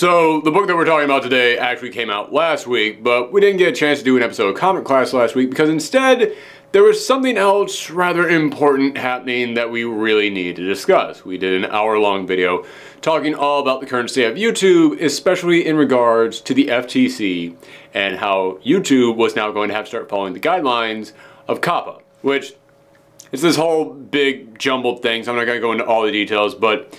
So, the book that we're talking about today actually came out last week, but we didn't get a chance to do an episode of Comic Class last week because instead, there was something else rather important happening that we really need to discuss. We did an hour-long video talking all about the current state of YouTube, especially in regards to the FTC and how YouTube was now going to have to start following the guidelines of COPPA, which is this whole big jumbled thing, so I'm not going to go into all the details, but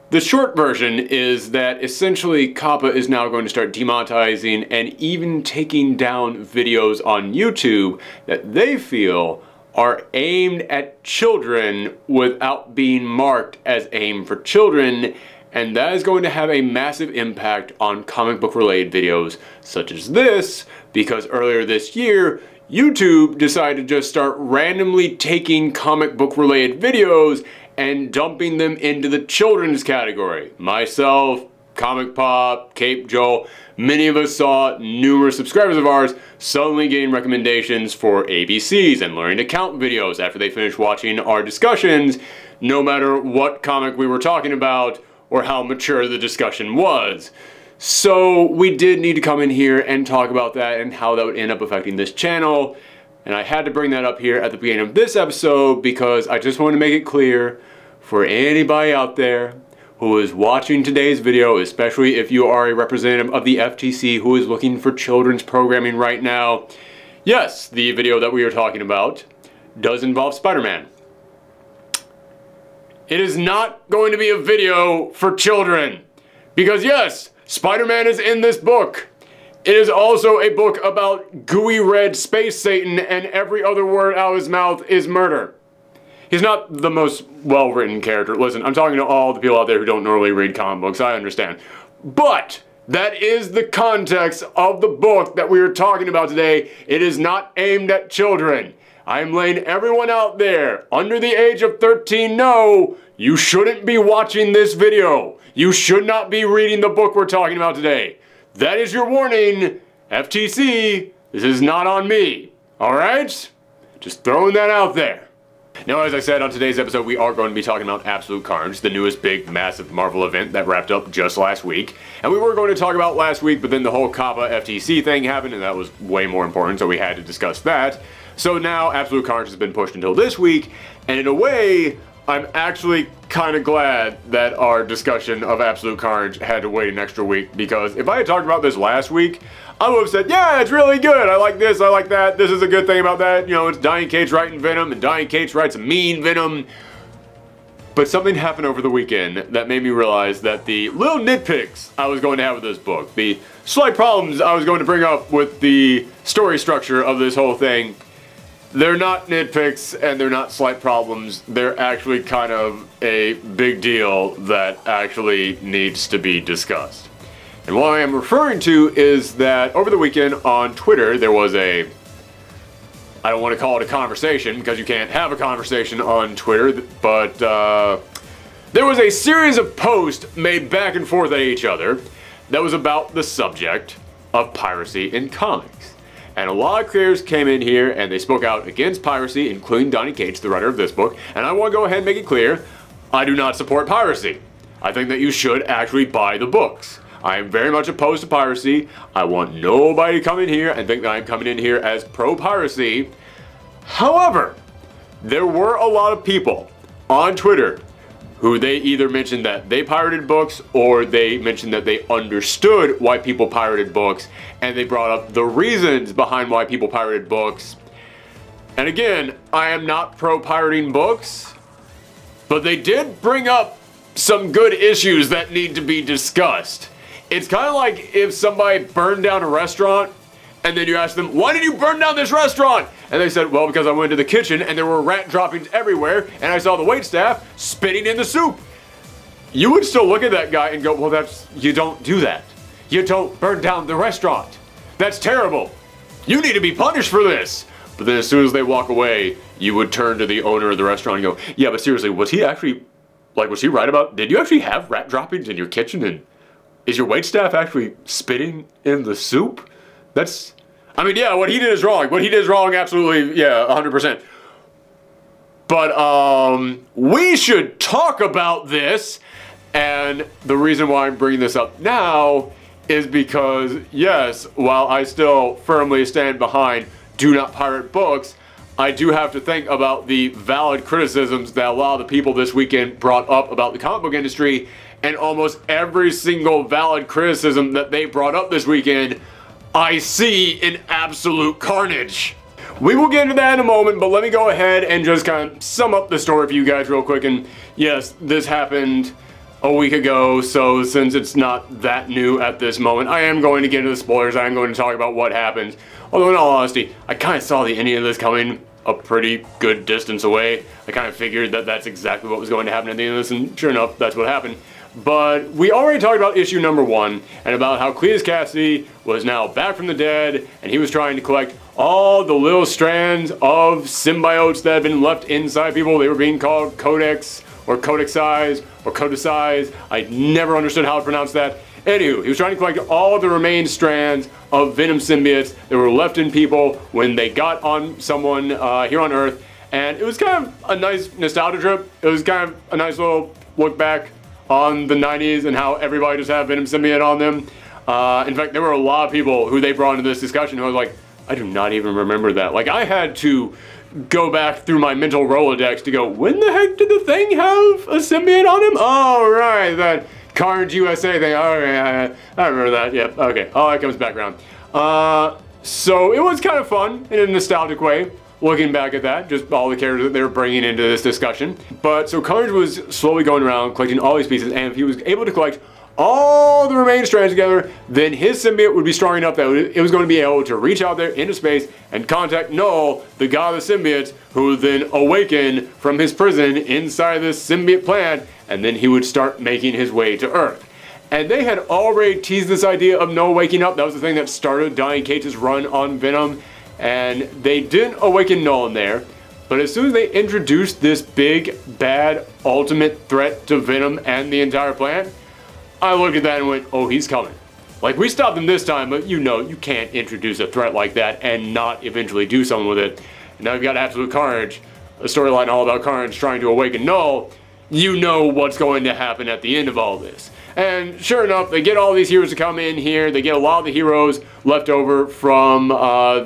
the short version is that essentially COPPA is now going to start demonetizing and even taking down videos on YouTube that they feel are aimed at children without being marked as aimed for children, and that is going to have a massive impact on comic book related videos such as this, because earlier this year YouTube decided to just start randomly taking comic book related videos and dumping them into the children's category. Myself, Comic Pop, Cape Joel, many of us saw numerous subscribers of ours suddenly getting recommendations for ABCs and learning to count videos after they finished watching our discussions, no matter what comic we were talking about or how mature the discussion was. So we did need to come in here and talk about that and how that would end up affecting this channel. And I had to bring that up here at the beginning of this episode because I just want to make it clear for anybody out there who is watching today's video, especially if you are a representative of the FTC who is looking for children's programming right now. Yes, the video that we are talking about does involve Spider-Man. It is not going to be a video for children because yes, Spider-Man is in this book. It is also a book about gooey red space Satan and every other word out of his mouth is murder. He's not the most well-written character. Listen, I'm talking to all the people out there who don't normally read comic books, I understand. But that is the context of the book that we are talking about today. It is not aimed at children. I am letting everyone out there under the age of 13 know you shouldn't be watching this video. You should not be reading the book we're talking about today. That is your warning, FTC, this is not on me, alright? Just throwing that out there. Now, as I said, on today's episode, we are going to be talking about Absolute Carnage, the newest big, massive Marvel event that wrapped up just last week. And we were going to talk about last week, but then the whole COPPA FTC thing happened, and that was way more important, so we had to discuss that. So now, Absolute Carnage has been pushed until this week, and in a way, I'm actually kind of glad that our discussion of Absolute Carnage had to wait an extra week, because if I had talked about this last week, I would have said, yeah, it's really good, I like this, I like that, this is a good thing about that, you know, it's Diane Cates writing Venom, and Diane Cates writes a mean Venom. But something happened over the weekend that made me realize that the little nitpicks I was going to have with this book, the slight problems I was going to bring up with the story structure of this whole thing, they're not nitpicks and they're not slight problems. They're actually kind of a big deal that actually needs to be discussed. And what I am referring to is that over the weekend on Twitter there was a, I don't want to call it a conversation because you can't have a conversation on Twitter, but there was a series of posts made back and forth at each other that was about the subject of piracy in comics. And a lot of creators came in here and they spoke out against piracy, including Donny Cates, the writer of this book. And I want to go ahead and make it clear, I do not support piracy. I think that you should actually buy the books. I am very much opposed to piracy. I want nobody to come in here and think that I'm coming in here as pro-piracy. However, there were a lot of people on Twitter who they either mentioned that they pirated books or they mentioned that they understood why people pirated books, and they brought up the reasons behind why people pirated books. And again, I am not pro-pirating books, but they did bring up some good issues that need to be discussed. It's kind of like if somebody burned down a restaurant and then you ask them, why did you burn down this restaurant? And they said, well, because I went to the kitchen and there were rat droppings everywhere and I saw the waitstaff spitting in the soup. You would still look at that guy and go, well, you don't do that. You don't burn down the restaurant. That's terrible. You need to be punished for this. But then as soon as they walk away, you would turn to the owner of the restaurant and go, yeah, but seriously, was he actually, like, was he right about, did you actually have rat droppings in your kitchen and is your waitstaff actually spitting in the soup? That's, I mean, yeah, what he did is wrong. What he did is wrong, absolutely, yeah, 100%. But, we should talk about this And the reason why I'm bringing this up now is because, yes, while I still firmly stand behind do not pirate books, I do have to think about the valid criticisms that a lot of the people this weekend brought up about the comic book industry, and almost every single valid criticism that they brought up this weekend, I see in absolute carnage. We will get into that in a moment, but let me go ahead and just kind of sum up the story for you guys real quick. And yes, this happened a week ago, so since it's not that new at this moment, I am going to get into the spoilers. I am going to talk about what happens. Although in all honesty, I kind of saw the ending of this coming a pretty good distance away. I kind of figured that that's exactly what was going to happen at the end of this, and sure enough, that's what happened. But we already talked about issue number 1, and about how Cletus Cassidy was now back from the dead, and he was trying to collect all the little strands of symbiotes that had been left inside people. They were being called codex, or codexized, or codicized. I never understood how to pronounce that. Anywho, he was trying to collect all of the remaining strands of Venom symbiotes that were left in people when they got on someone here on Earth. And it was kind of a nice nostalgia trip. It was kind of a nice little look back on the 90s and how everybody just had Venom symbiote on them. In fact, there were a lot of people who they brought into this discussion who was like, I do not even remember that. Like, I had to go back through my mental Rolodex to go, when the heck did the Thing have a symbiote on him? Oh, right, that Carnage USA thing. Oh, yeah, I remember that. Yep, okay. Oh, that comes back around. So it was kind of fun in a nostalgic way, looking back at that, just all the characters that they were bringing into this discussion. But so Carnage was slowly going around collecting all these pieces, and if he was able to collect all the remaining strands together, then his symbiote would be strong enough that it was going to be able to reach out there into space and contact Null, the god of the symbiotes, who would then awaken from his prison inside this symbiote plant, and then he would start making his way to Earth. And they had already teased this idea of Null waking up. That was the thing that started Donny Cates' run on Venom, and they didn't awaken Null in there. But as soon as they introduced this big, bad, ultimate threat to Venom and the entire planet, I looked at that and went, oh, he's coming. Like, we stopped him this time, but you know, you can't introduce a threat like that and not eventually do something with it. And now you've got Absolute Carnage, a storyline all about Carnage trying to awaken Null. You know what's going to happen at the end of all this. And sure enough, they get all these heroes to come in here. They get a lot of the heroes left over from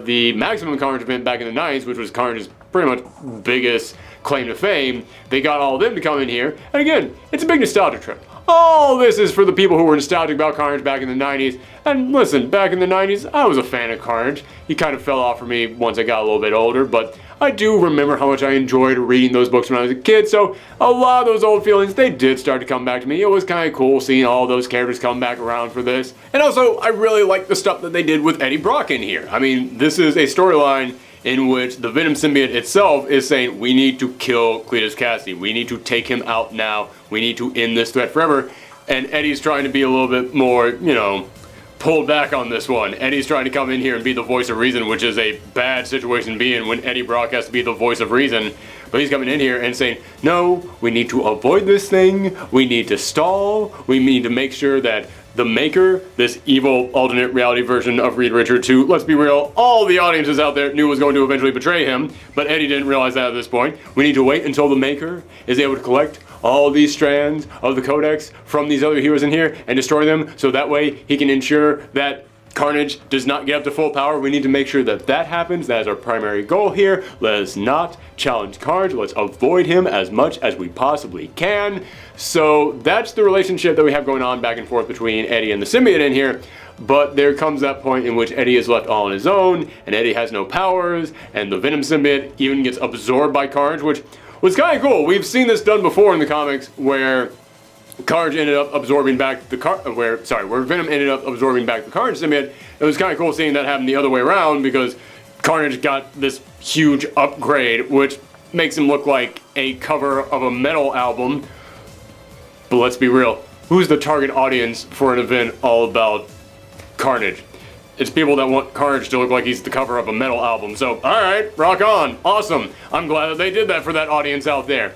the Maximum Carnage event back in the 90s, which was Carnage's pretty much biggest claim to fame. They got all of them to come in here. And again, it's a big nostalgia trip. All this is for the people who were nostalgic about Carnage back in the 90s. And listen, back in the 90s, I was a fan of Carnage. He kind of fell off for me once I got a little bit older, but I do remember how much I enjoyed reading those books when I was a kid, so a lot of those old feelings, they did start to come back to me. It was kind of cool seeing all those characters come back around for this. And also, I really like the stuff that they did with Eddie Brock in here. I mean, this is a storyline in which the Venom symbiote itself is saying, we need to kill Cletus Cassidy. We need to take him out now. We need to end this threat forever. And Eddie's trying to be a little bit more, you know, pulled back on this one. Eddie's trying to come in here and be the voice of reason, which is a bad situation to be in when Eddie Brock has to be the voice of reason. But he's coming in here and saying, no, we need to avoid this thing. We need to stall. We need to make sure that the Maker, this evil alternate reality version of Reed Richards, who, let's be real, all the audiences out there knew was going to eventually betray him, but Eddie didn't realize that at this point. We need to wait until the Maker is able to collect all these strands of the Codex from these other heroes in here and destroy them, so that way he can ensure that Carnage does not get up to full power. We need to make sure that that happens. That is our primary goal here. Let us not challenge Carnage. Let's avoid him as much as we possibly can. So that's the relationship that we have going on back and forth between Eddie and the symbiote in here. But there comes that point in which Eddie is left all on his own, and Eddie has no powers, and the Venom symbiote even gets absorbed by Carnage, which was kind of cool. We've seen this done before in the comics where Carnage ended up absorbing back the where Venom ended up absorbing back the Carnage symbiote. It was kind of cool seeing that happen the other way around, because Carnage got this huge upgrade, which makes him look like a cover of a metal album. But let's be real, who's the target audience for an event all about Carnage? It's people that want Carnage to look like he's the cover of a metal album. So, alright, rock on. Awesome. I'm glad that they did that for that audience out there.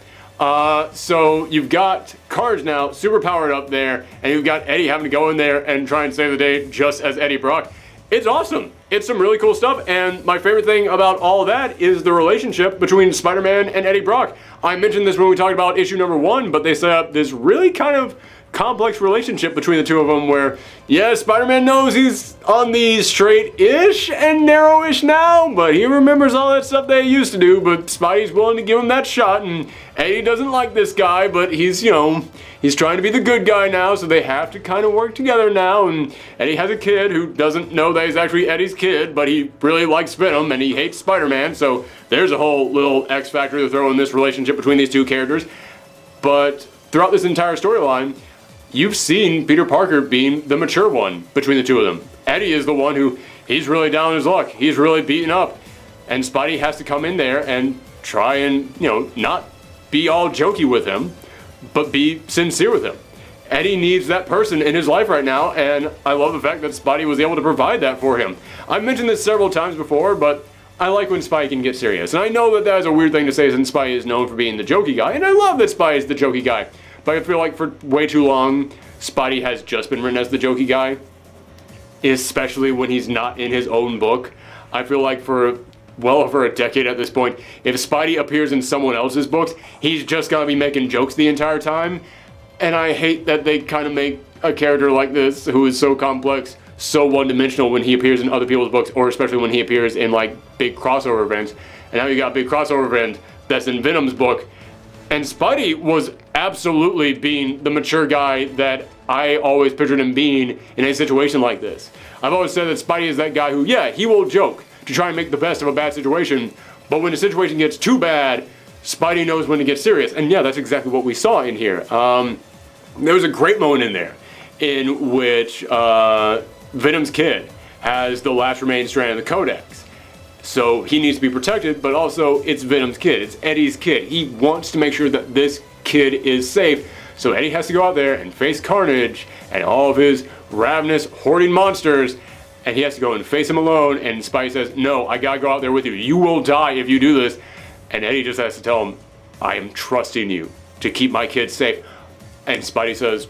So you've got Carnage now super powered up there, and you've got Eddie having to go in there and try and save the day just as Eddie Brock. It's awesome. It's some really cool stuff, and my favorite thing about all of that is the relationship between Spider-Man and Eddie Brock. I mentioned this when we talked about issue number 1, but they set up this really kind of complex relationship between the two of them where, yeah, Spider-Man knows he's on the straight-ish and narrow-ish now, but he remembers all that stuff they used to do, but Spidey's willing to give him that shot, and Eddie doesn't like this guy, but he's, you know, he's trying to be the good guy now, so they have to kind of work together now, and Eddie has a kid who doesn't know that he's actually Eddie's kid, but he really likes Venom, and he hates Spider-Man, so there's a whole little X factor to throw in this relationship between these two characters. But throughout this entire storyline, you've seen Peter Parker being the mature one between the two of them. Eddie is the one who, he's really down on his luck. He's really beaten up. And Spidey has to come in there and try and, you know, not be all jokey with him, but be sincere with him. Eddie needs that person in his life right now, and I love the fact that Spidey was able to provide that for him. I've mentioned this several times before, but I like when Spidey can get serious. And I know that that is a weird thing to say since Spidey is known for being the jokey guy, and I love that Spidey is the jokey guy. But I feel like for way too long, Spidey has just been written as the jokey guy, especially when he's not in his own book. I feel like for well over a decade at this point, if Spidey appears in someone else's books, he's just gonna be making jokes the entire time. And I hate that they kind of make a character like this, who is so complex, so one-dimensional when he appears in other people's books, or especially when he appears in like big crossover events. And now you got a big crossover event that's in Venom's book. And Spidey was absolutely being the mature guy that I always pictured him being in a situation like this. I've always said that Spidey is that guy who, yeah, he will joke to try and make the best of a bad situation, but when the situation gets too bad, Spidey knows when to get serious. And yeah, that's exactly what we saw in here. There was a great moment in there in which Venom's kid has the last remaining strand of the Codex. So he needs to be protected, but also it's Venom's kid. It's Eddie's kid. He wants to make sure that this kid is safe. So Eddie has to go out there and face Carnage and all of his ravenous, hoarding monsters, and he has to go and face him alone, and Spidey says, no, I gotta go out there with you. You will die if you do this. And Eddie just has to tell him, I am trusting you to keep my kid safe. And Spidey says,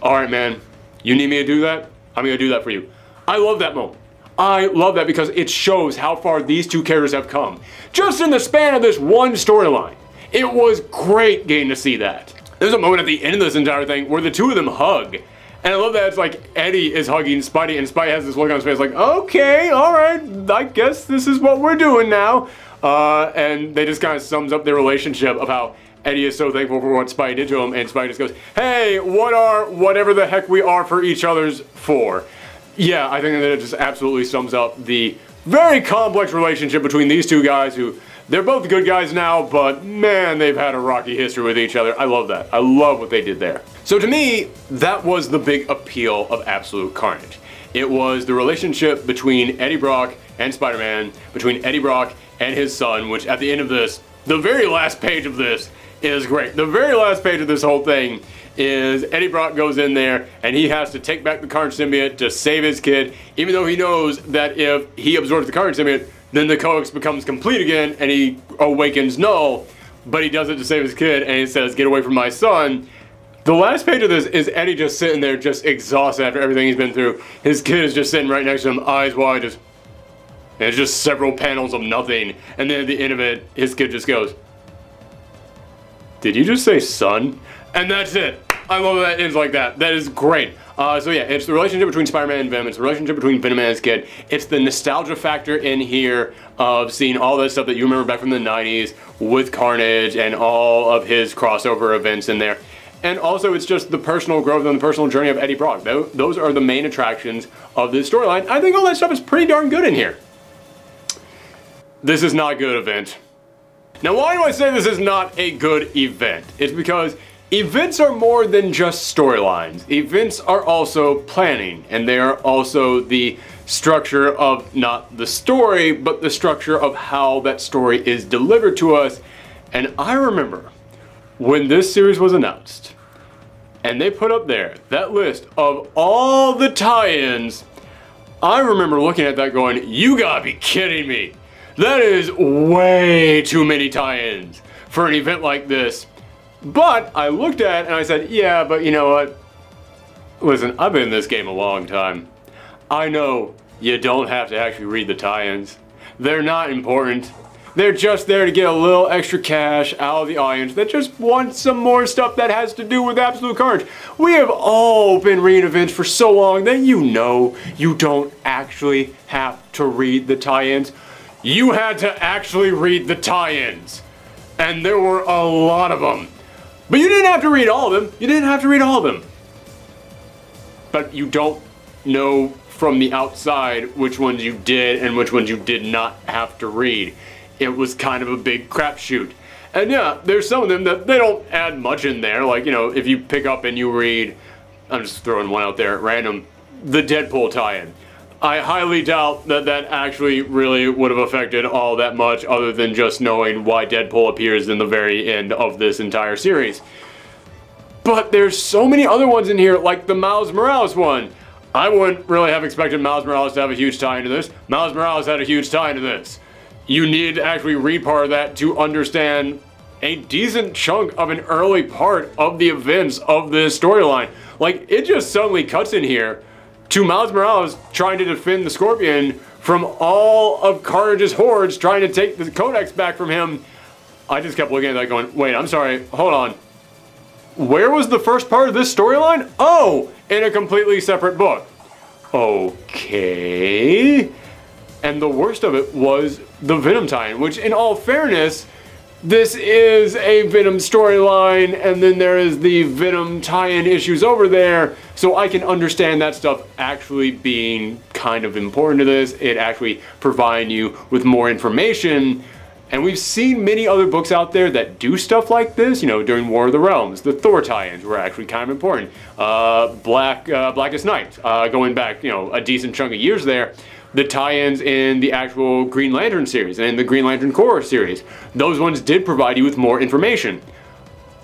alright man, you need me to do that? I'm gonna do that for you. I love that moment. I love that because it shows how far these two characters have come. Just in the span of this one storyline. It was great getting to see that. There's a moment at the end of this entire thing where the two of them hug. And I love that it's like Eddie is hugging Spidey, and Spidey has this look on his face like, okay, alright, I guess this is what we're doing now. And they just kind of sums up their relationship of how Eddie is so thankful for what Spidey did to him, and Spidey just goes, hey, what are whatever the heck we are for each other's for? Yeah, I think that it just absolutely sums up the very complex relationship between these two guys who, they're both good guys now, but man, they've had a rocky history with each other. I love that. I love what they did there. So to me, that was the big appeal of Absolute Carnage. It was the relationship between Eddie Brock and Spider-Man, between Eddie Brock and his son, which at the end of this, the very last page of this is great. The very last page of this whole thing is Eddie Brock goes in there and he has to take back the Carnage symbiote to save his kid, even though he knows that if he absorbs the Carnage symbiote, then the Codex becomes complete again and he awakens Null, but he does it to save his kid and he says, get away from my son. The last page of this is Eddie just sitting there just exhausted after everything he's been through. His kid is just sitting right next to him, eyes wide, just, and it's just several panels of nothing. And then at the end of it, his kid just goes, did you just say son? And that's it. I love that it ends like that. That is great. So yeah, it's the relationship between Spider-Man and Venom. It's the relationship between Venom and his kid. It's the nostalgia factor in here of seeing all that stuff that you remember back from the 90s with Carnage and all of his crossover events in there. And also it's just the personal growth and the personal journey of Eddie Brock. Those are the main attractions of this storyline. I think all that stuff is pretty darn good in here. This is not a good event. Now why do I say this is not a good event? It's because events are more than just storylines. Events are also planning, and they are also the structure of not the story, but the structure of how that story is delivered to us. And I remember when this series was announced, and they put up there that list of all the tie-ins, I remember looking at that going, you gotta be kidding me. That is way too many tie-ins for an event like this. But I looked at it and I said, yeah, but you know what? Listen, I've been in this game a long time. I know you don't have to actually read the tie-ins. They're not important. They're just there to get a little extra cash out of the audience that just wants some more stuff that has to do with Absolute Carnage. We have all been reading events for so long that you know you don't actually have to read the tie-ins. You had to actually read the tie-ins. And there were a lot of them. But you didn't have to read all of them. You didn't have to read all of them. But you don't know from the outside which ones you did and which ones you did not have to read. It was kind of a big crapshoot. And yeah, there's some of them that they don't add much in there. Like, you know, if you pick up and you read, I'm just throwing one out there at random, the Deadpool tie-in. I highly doubt that that actually really would have affected all that much other than just knowing why Deadpool appears in the very end of this entire series. But there's so many other ones in here, like the Miles Morales one. I wouldn't really have expected Miles Morales to have a huge tie into this. Miles Morales had a huge tie into this. You need to actually read part of that to understand a decent chunk of an early part of the events of this storyline. Like, it just suddenly cuts in here to Miles Morales trying to defend the Scorpion from all of Carnage's hordes trying to take the Codex back from him. I just kept looking at that going, wait, I'm sorry, hold on. Where was the first part of this storyline? Oh, in a completely separate book. Okay. And the worst of it was the Venom tie-in, which in all fairness, this is a Venom storyline, and then there is the Venom tie-in issues over there, so I can understand that stuff actually being kind of important to this. It actually providing you with more information. And we've seen many other books out there that do stuff like this, you know, during War of the Realms. The Thor tie-ins were actually kind of important. Blackest Night, going back, you know, a decent chunk of years there. The tie-ins in the actual Green Lantern series and the Green Lantern Corps series. Those ones did provide you with more information,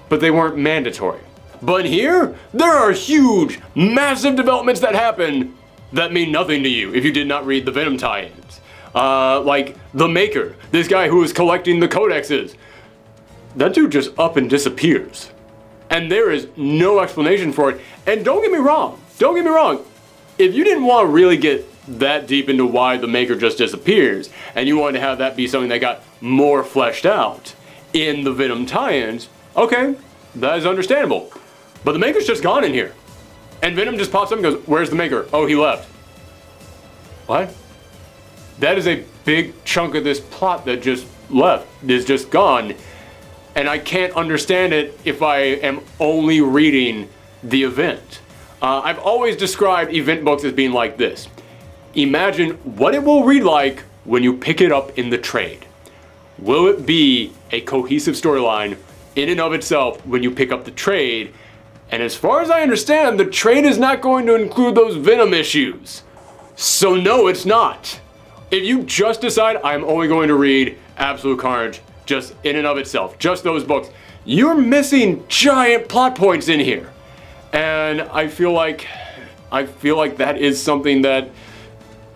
but they weren't mandatory. But here, there are huge, massive developments that happen that mean nothing to you if you did not read the Venom tie-ins. Like the Maker, this guy who is collecting the codexes. That dude just up and disappears. And there is no explanation for it. And don't get me wrong, if you didn't want to really get that deep into why the Maker just disappears, and you wanted to have that be something that got more fleshed out in the Venom tie-ins, okay, that is understandable. But the Maker's just gone in here. And Venom just pops up and goes, where's the Maker? Oh, he left. What? That is a big chunk of this plot that just left, is just gone. And I can't understand it if I am only reading the event. I've always described event books as being like this. Imagine what it will read like when you pick it up in the trade. Will it be a cohesive storyline in and of itself when you pick up the trade? And as far as I understand, the trade is not going to include those Venom issues. So no, it's not. If you just decide I'm only going to read Absolute Carnage just in and of itself, just those books, you're missing giant plot points in here. And I feel like that is something that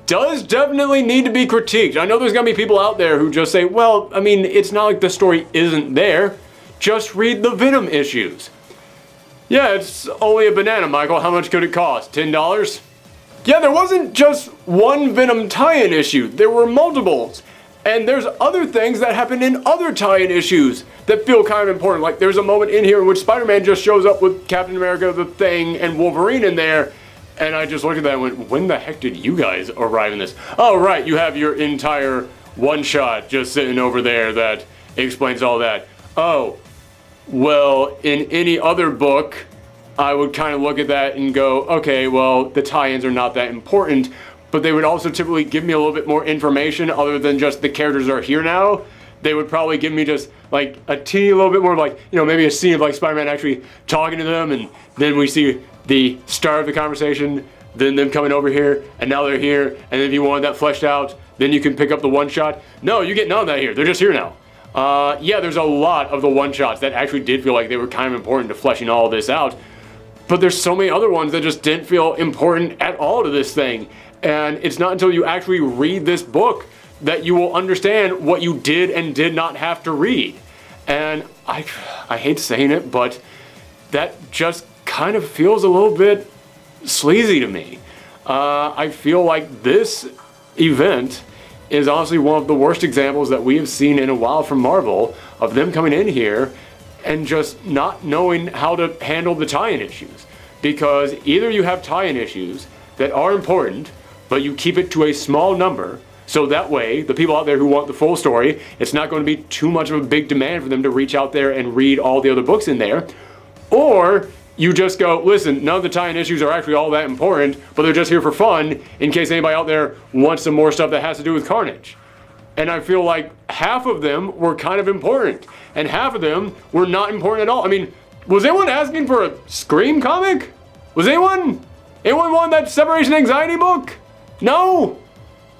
does definitely need to be critiqued. I know there's gonna be people out there who just say, well, I mean, it's not like the story isn't there. Just read the Venom issues. Yeah, it's only a banana, Michael. How much could it cost? $10? Yeah, there wasn't just one Venom tie-in issue. There were multiples. And there's other things that happen in other tie-in issues that feel kind of important. Like there's a moment in here in which Spider-Man just shows up with Captain America, the Thing, and Wolverine in there. And I just looked at that and went, when the heck did you guys arrive in this? Oh, right, you have your entire one-shot just sitting over there that explains all that. Oh, well, in any other book, I would kind of look at that and go, okay, well, the tie-ins are not that important, but they would also typically give me a little bit more information other than just the characters are here now. They would probably give me just like a teeny little bit more of like, you know, maybe a scene of like Spider-Man actually talking to them, and then we see the start of the conversation, then them coming over here, and now they're here, and then if you want that fleshed out, then you can pick up the one-shot. No, you get none of that here. They're just here now. Yeah, there's a lot of the one-shots that actually did feel like they were kind of important to fleshing all this out, but there's so many other ones that just didn't feel important at all to this thing. And it's not until you actually read this book that you will understand what you did and did not have to read. And I hate saying it, but that just kind of feels a little bit sleazy to me. I feel like this event is honestly one of the worst examples that we have seen in a while from Marvel, of them coming in here and just not knowing how to handle the tie-in issues. Because either you have tie-in issues that are important, but you keep it to a small number, so that way the people out there who want the full story, it's not going to be too much of a big demand for them to reach out there and read all the other books in there. Or you just go, listen, none of the tie-in issues are actually all that important, but they're just here for fun in case anybody out there wants some more stuff that has to do with Carnage. And I feel like half of them were kind of important, and half of them were not important at all. I mean, was anyone asking for a Scream comic? Was anyone want that separation anxiety book? No.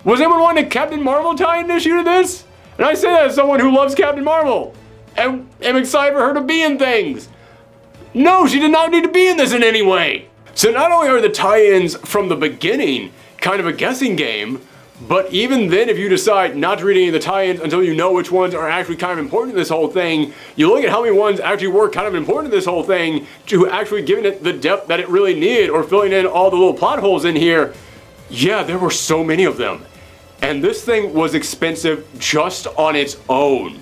Was anyone wanting a Captain Marvel tie-in issue to this? And I say that as someone who loves Captain Marvel and am excited for her to be in things. No, she did not need to be in this in any way. So not only are the tie-ins from the beginning kind of a guessing game, but even then, if you decide not to read any of the tie-ins until you know which ones are actually kind of important to this whole thing, you look at how many ones actually were kind of important to this whole thing, to actually giving it the depth that it really needed, or filling in all the little plot holes in here. Yeah, there were so many of them. And this thing was expensive just on its own.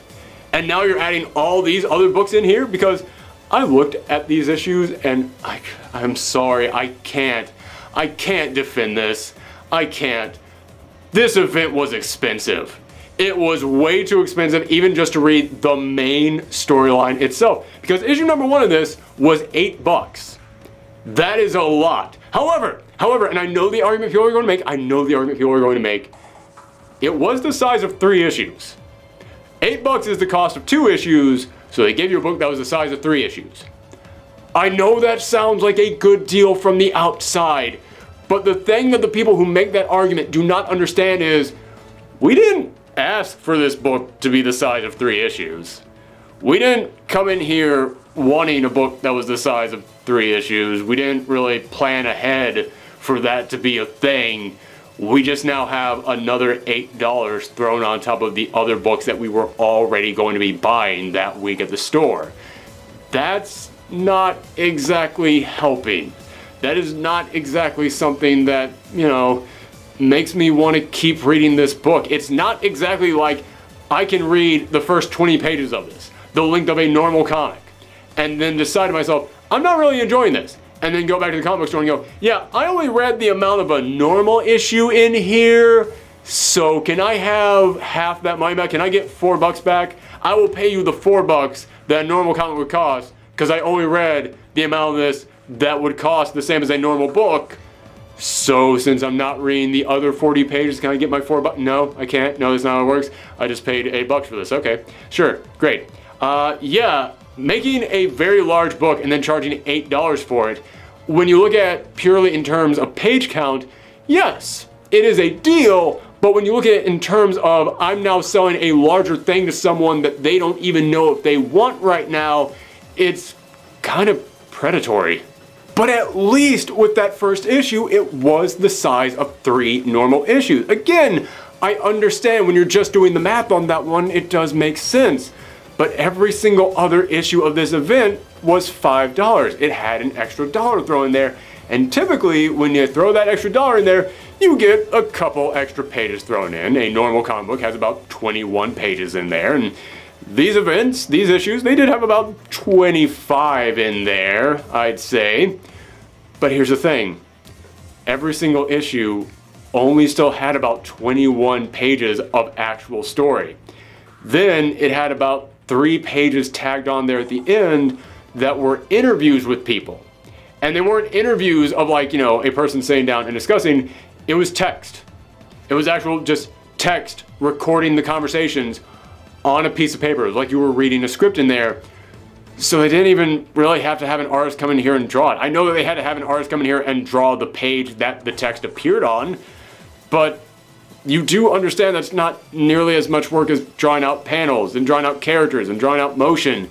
And now you're adding all these other books in here, because I looked at these issues and I'm sorry, I can't defend this. I can't. This event was expensive. It was way too expensive even just to read the main storyline itself. Because issue number 1 of this was $8. That is a lot. However, and I know the argument people are going to make, it was the size of 3 issues. $8 is the cost of 2 issues, so they gave you a book that was the size of 3 issues. I know that sounds like a good deal from the outside, but the thing that the people who make that argument do not understand is, we didn't ask for this book to be the size of 3 issues. We didn't come in here wanting a book that was the size of 3 issues. We didn't really plan ahead for that to be a thing. We just now have another $8 thrown on top of the other books that we were already going to be buying that week at the store. That's not exactly helping. That is not exactly something that, you know, makes me want to keep reading this book. It's not exactly like I can read the first 20 pages of this, the length of a normal comic, and then decide to myself, I'm not really enjoying this. And then go back to the comic book store and go, yeah, I only read the amount of a normal issue in here, so can I have half that money back? Can I get $4 back? I will pay you the $4 that a normal comic would cost, because I only read the amount of this that would cost the same as a normal book. So since I'm not reading the other 40 pages, can I get my $4? No, I can't. No, that's not how it works. I just paid $8 for this. Okay, sure, great. Yeah, making a very large book and then charging $8 for it, when you look at purely in terms of page count, yes, it is a deal, but when you look at it in terms of I'm now selling a larger thing to someone that they don't even know if they want right now, it's kind of predatory. But at least with that first issue, it was the size of 3 normal issues. Again, I understand when you're just doing the math on that one, it does make sense. But every single other issue of this event was $5. It had an extra $1 thrown in there. And typically, when you throw that extra $1 in there, you get a couple extra pages thrown in. A normal comic book has about 21 pages in there. And these events, these issues, they did have about 25 in there, I'd say. But here's the thing. Every single issue only still had about 21 pages of actual story. Then it had about 3 pages tagged on there at the end that were interviews with people. And they weren't interviews of, like, you know, a person sitting down and discussing. It was text. It was actual just text recording the conversations on a piece of paper. It was like you were reading a script in there. So they didn't even really have to have an artist come in here and draw it. I know that they had to have an artist come in here and draw the page that the text appeared on, but you do understand that's not nearly as much work as drawing out panels and drawing out characters and drawing out motion.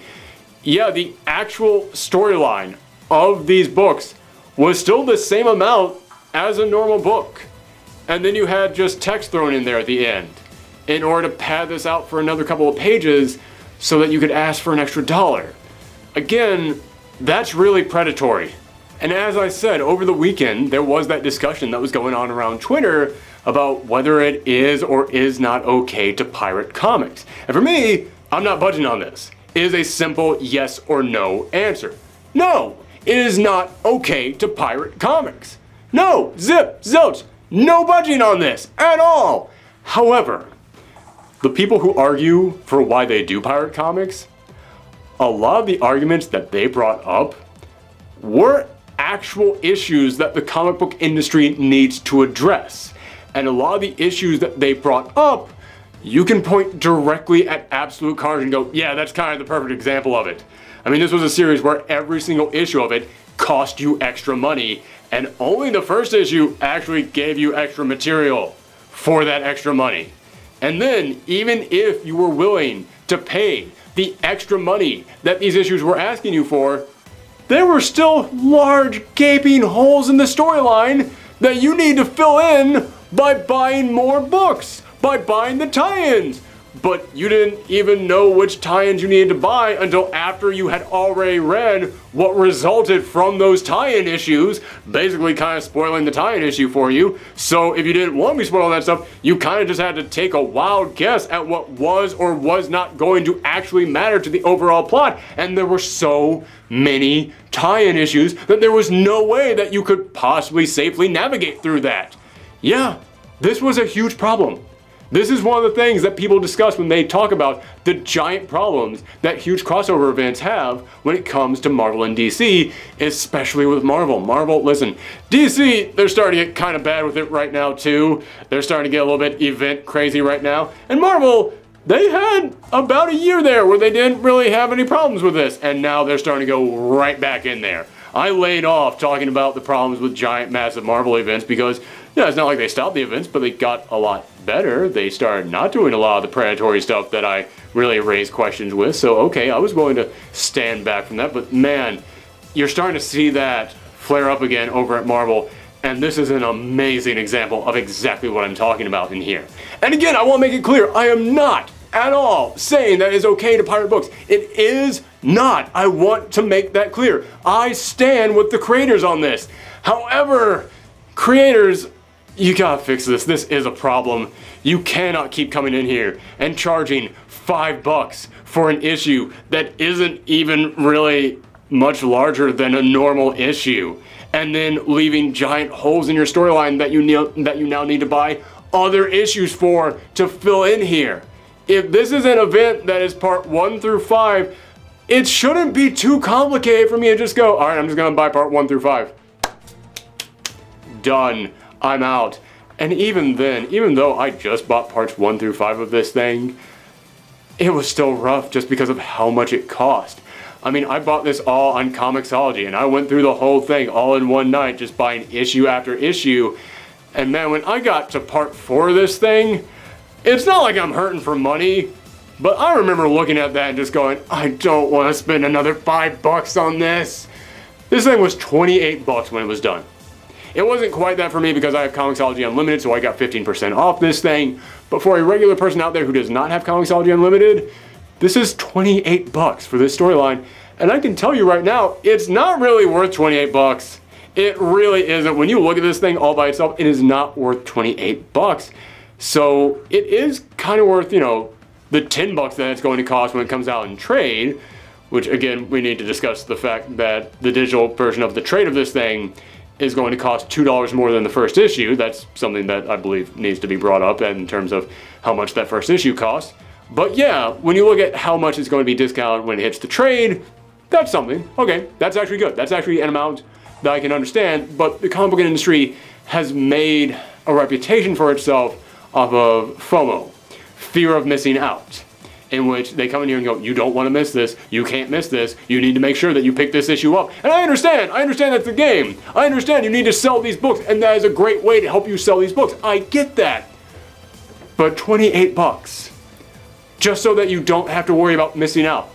Yeah, the actual storyline of these books was still the same amount as a normal book. And then you had just text thrown in there at the end in order to pad this out for another couple of pages so that you could ask for an extra $1. Again, that's really predatory. And as I said, over the weekend, there was that discussion that was going on around Twitter about whether it is or is not okay to pirate comics. And for me, I'm not budging on this. It is a simple yes or no answer. No, it is not okay to pirate comics. No, zip, zilch, no budging on this at all. However, the people who argue for why they do pirate comics, a lot of the arguments that they brought up were actual issues that the comic book industry needs to address. And a lot of the issues that they brought up, you can point directly at Absolute Carnage and go, yeah, that's kind of the perfect example of it. I mean, this was a series where every single issue of it cost you extra money, and only the first issue actually gave you extra material for that extra money. And then, even if you were willing to pay the extra money that these issues were asking you for, there were still large gaping holes in the storyline that you need to fill in by buying more books, by buying the tie-ins. But you didn't even know which tie-ins you needed to buy until after you had already read what resulted from those tie-in issues, basically kind of spoiling the tie-in issue for you. So if you didn't want me spoiling that stuff, you kind of just had to take a wild guess at what was or was not going to actually matter to the overall plot. And there were so many tie-in issues that there was no way that you could possibly safely navigate through that. Yeah, this was a huge problem. This is one of the things that people discuss when they talk about the giant problems that huge crossover events have when it comes to Marvel and DC, especially with Marvel. Marvel, listen, DC, they're starting to get kind of bad with it right now too. They're starting to get a little bit event crazy right now. And Marvel, they had about a year there where they didn't really have any problems with this, and now they're starting to go right back in there. I laid off talking about the problems with giant, massive Marvel events because, yeah, it's not like they stopped the events, but they got a lot better. They started not doing a lot of the predatory stuff that I really raised questions with. So, okay, I was willing to stand back from that. But man, you're starting to see that flare up again over at Marvel. And this is an amazing example of exactly what I'm talking about in here. And again, I want to make it clear, I am not at all saying that it's okay to pirate books. It is not. I want to make that clear. I stand with the creators on this. However, creators, you gotta fix this. This is a problem. You cannot keep coming in here and charging $5 for an issue that isn't even really much larger than a normal issue, and then leaving giant holes in your storyline that you now need to buy other issues for to fill in here. If this is an event that is part 1 through 5, it shouldn't be too complicated for me to just go, all right, I'm just gonna buy part 1 through 5. Done. I'm out. And even then, even though I just bought parts 1 through 5 of this thing, it was still rough just because of how much it cost. I mean, I bought this all on Comixology, and I went through the whole thing all in one night, just buying issue after issue. And man, when I got to part 4 of this thing, it's not like I'm hurting for money, but I remember looking at that and just going, I don't want to spend another $5 on this. This thing was $28 when it was done. It wasn't quite that for me because I have Comixology Unlimited, so I got 15% off this thing. But for a regular person out there who does not have Comixology Unlimited, this is $28 for this storyline. And I can tell you right now, it's not really worth $28. It really isn't. When you look at this thing all by itself, it is not worth $28. So it is kind of worth, you know, the $10 that it's going to cost when it comes out in trade, which again, we need to discuss the fact that the digital version of the trade of this thing is going to cost $2 more than the first issue. That's something that I believe needs to be brought up in terms of how much that first issue costs. But yeah, when you look at how much it's going to be discounted when it hits the trade, that's something. Okay, that's actually good. That's actually an amount that I can understand. But the comic book industry has made a reputation for itself off of FOMO, fear of missing out, in which they come in here and go, you don't want to miss this, you can't miss this, you need to make sure that you pick this issue up. And I understand that's the game. I understand you need to sell these books, and that is a great way to help you sell these books. I get that. But $28, just so that you don't have to worry about missing out.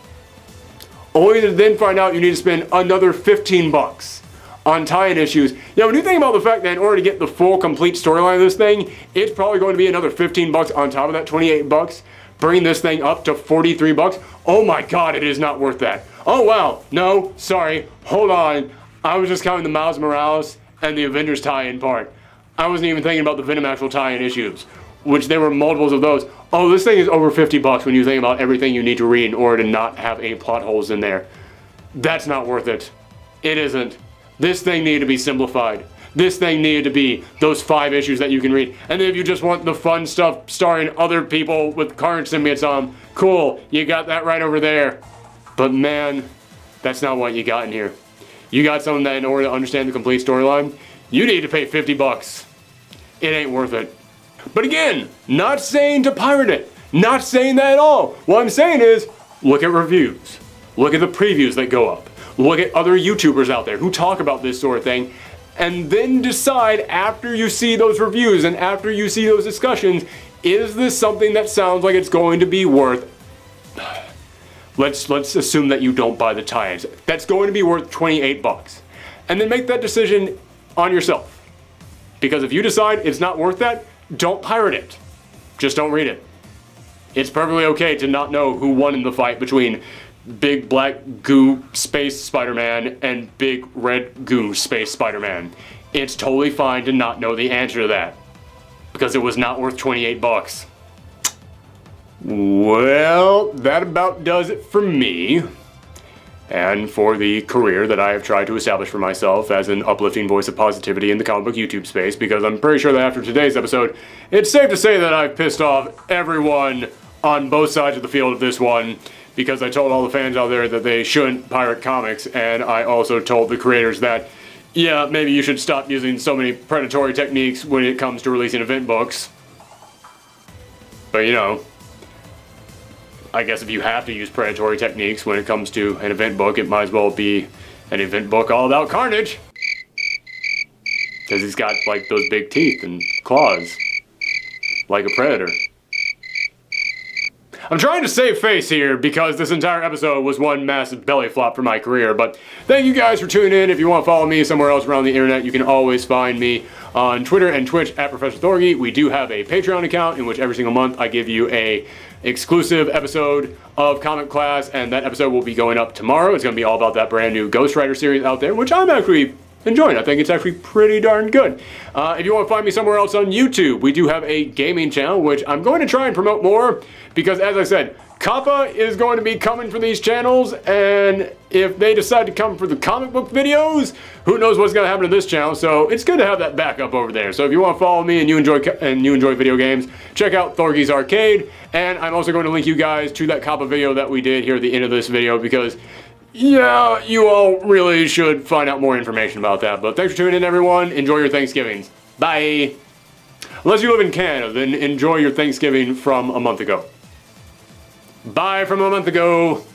Only to then find out you need to spend another $15 on tie-in issues. Now, when you think about the fact that in order to get the full, complete storyline of this thing, it's probably going to be another $15 on top of that $28, bringing this thing up to $43. Oh my God, it is not worth that. Oh wow, no, sorry, hold on. I was just counting the Miles Morales and the Avengers tie-in part. I wasn't even thinking about the Venom actual tie-in issues, which there were multiples of those. Oh, this thing is over 50 bucks when you think about everything you need to read in order to not have any plot holes in there. That's not worth it. It isn't. This thing needed to be simplified. This thing needed to be those 5 issues that you can read. And then if you just want the fun stuff starring other people with Carnage symbiotes on them, cool, you got that right over there. But man, that's not what you got in here. You got something that in order to understand the complete storyline, you need to pay 50 bucks. It ain't worth it. But again, not saying to pirate it. Not saying that at all. What I'm saying is, look at reviews. Look at the previews that go up. Look at other YouTubers out there who talk about this sort of thing. And then decide after you see those reviews and after you see those discussions, is this something that sounds like it's going to be worth... Let's assume that you don't buy the tie-ins. That's going to be worth 28 bucks. And then make that decision on yourself. Because if you decide it's not worth that, don't pirate it. Just don't read it. It's perfectly okay to not know who won in the fight between Big Black Goo Space Spider-Man and Big Red Goo Space Spider-Man. It's totally fine to not know the answer to that. Because it was not worth 28 bucks. Well, that about does it for me. And for the career that I have tried to establish for myself as an uplifting voice of positivity in the comic book YouTube space, because I'm pretty sure that after today's episode, it's safe to say that I've pissed off everyone on both sides of the field of this one, because I told all the fans out there that they shouldn't pirate comics, and I also told the creators that, yeah, maybe you should stop using so many predatory techniques when it comes to releasing event books. But you know, I guess if you have to use predatory techniques when it comes to an event book, it might as well be an event book all about Carnage. Because he's got, like, those big teeth and claws. Like a predator. I'm trying to save face here because this entire episode was one massive belly flop for my career, but thank you guys for tuning in. If you want to follow me somewhere else around the internet, you can always find me on Twitter and Twitch at Professor Thorgi. We do have a Patreon account in which every single month I give you a exclusive episode of Comic Class, and that episode will be going up tomorrow. It's going to be all about that brand new Ghost Rider series out there, which I'm actually enjoying. I think it's actually pretty darn good. If you want to find me somewhere else on YouTube, we do have a gaming channel, which I'm going to try and promote more, because as I said, Kappa is going to be coming for these channels, and if they decide to come for the comic book videos, who knows what's going to happen to this channel, so it's good to have that backup over there. So if you want to follow me and you enjoy video games, check out Thorgi's Arcade, and I'm also going to link you guys to that Kappa video that we did here at the end of this video, because yeah, you all really should find out more information about that. But thanks for tuning in, everyone. Enjoy your Thanksgivings. Bye. Unless you live in Canada, then enjoy your Thanksgiving from a month ago. Bye from a month ago.